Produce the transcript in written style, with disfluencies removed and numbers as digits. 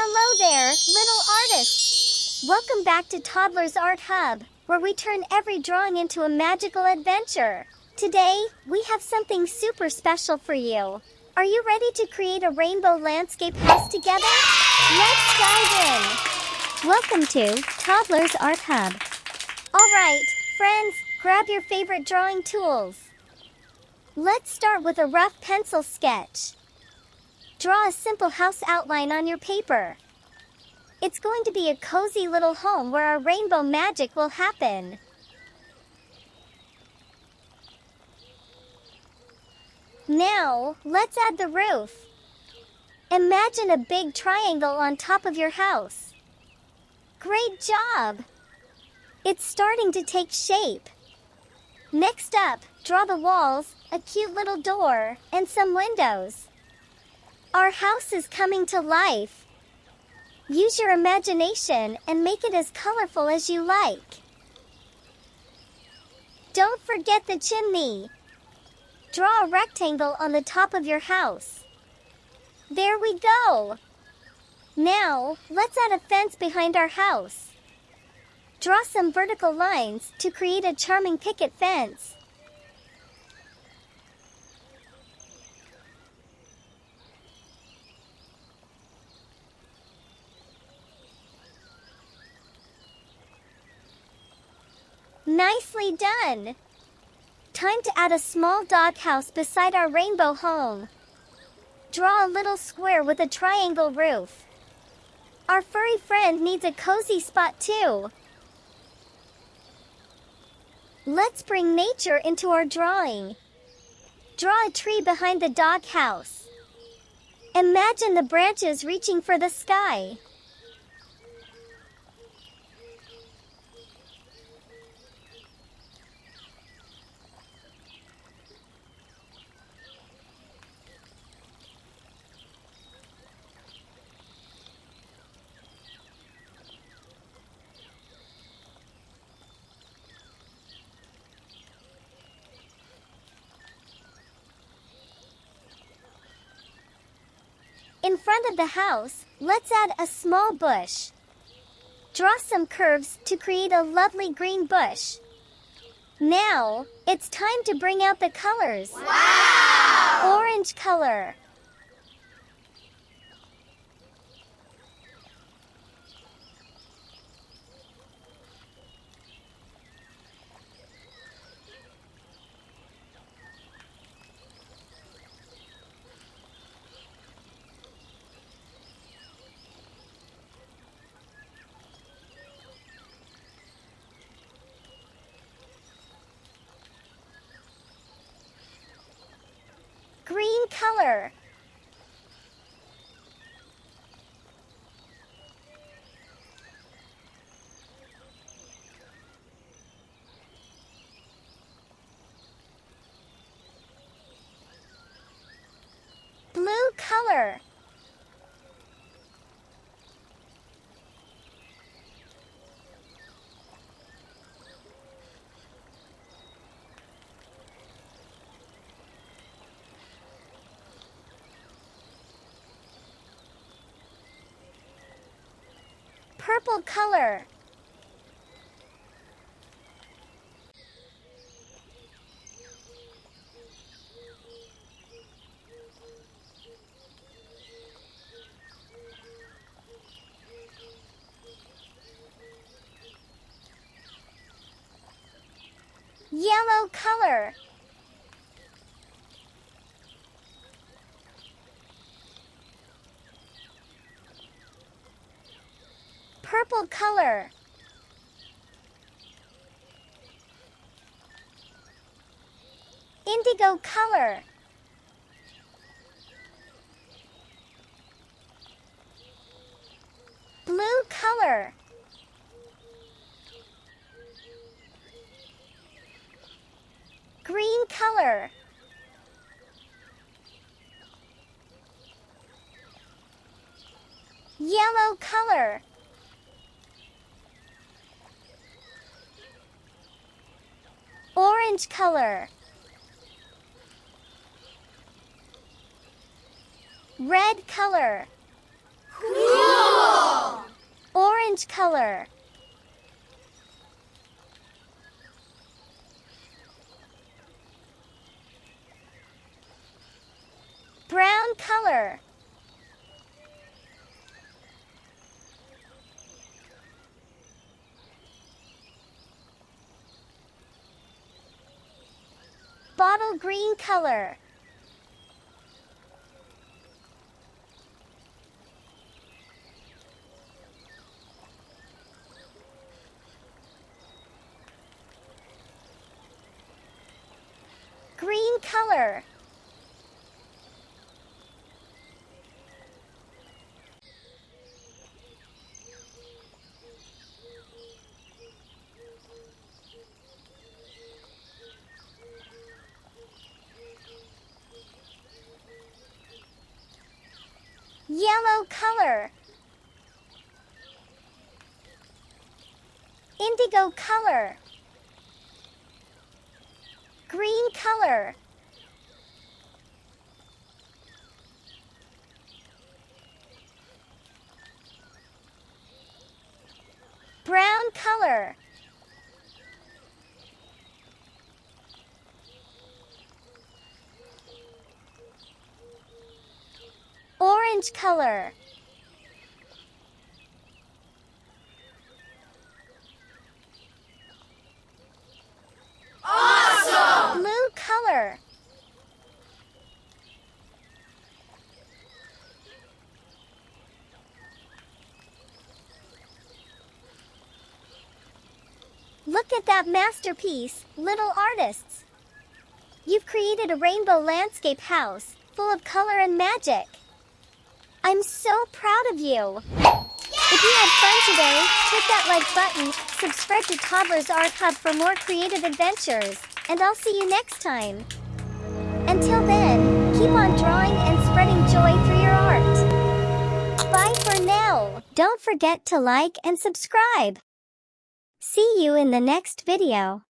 Hello there, little artists! Welcome back to Toddlers Art Hub, where we turn every drawing into a magical adventure. Today, we have something super special for you. Are you ready to create a rainbow landscape house together? Let's dive in! Welcome to Toddlers Art Hub. Alright, friends, grab your favorite drawing tools. Let's start with a rough pencil sketch. Draw a simple house outline on your paper. It's going to be a cozy little home where our rainbow magic will happen. Now, let's add the roof. Imagine a big triangle on top of your house. Great job! It's starting to take shape. Next up, draw the walls, a cute little door, and some windows. Our house is coming to life. Use your imagination and make it as colorful as you like. Don't forget the chimney. Draw a rectangle on the top of your house. There we go. Now, let's add a fence behind our house. Draw some vertical lines to create a charming picket fence. Nicely done! Time to add a small doghouse beside our rainbow home. Draw a little square with a triangle roof. Our furry friend needs a cozy spot too. Let's bring nature into our drawing. Draw a tree behind the doghouse. Imagine the branches reaching for the sky. In front of the house, let's add a small bush. Draw some curves to create a lovely green bush. Now, it's time to bring out the colors. Wow! Orange color. Green color. Blue color. Purple color. Yellow color. Purple color. Indigo color. Blue color. Green color. Yellow color. Orange color. Red color. Cool! Orange color. Brown color. Bottle green color. Green color. Yellow color. Indigo color. Green color. Brown color. Orange color. Awesome! Blue color. Look at that masterpiece, little artists. You've created a rainbow landscape house, full of color and magic. I'm so proud of you. If you had fun today, hit that like button, subscribe to Toddlers Art Hub for more creative adventures, and I'll see you next time. Until then, keep on drawing and spreading joy through your art. Bye for now. Don't forget to like and subscribe. See you in the next video.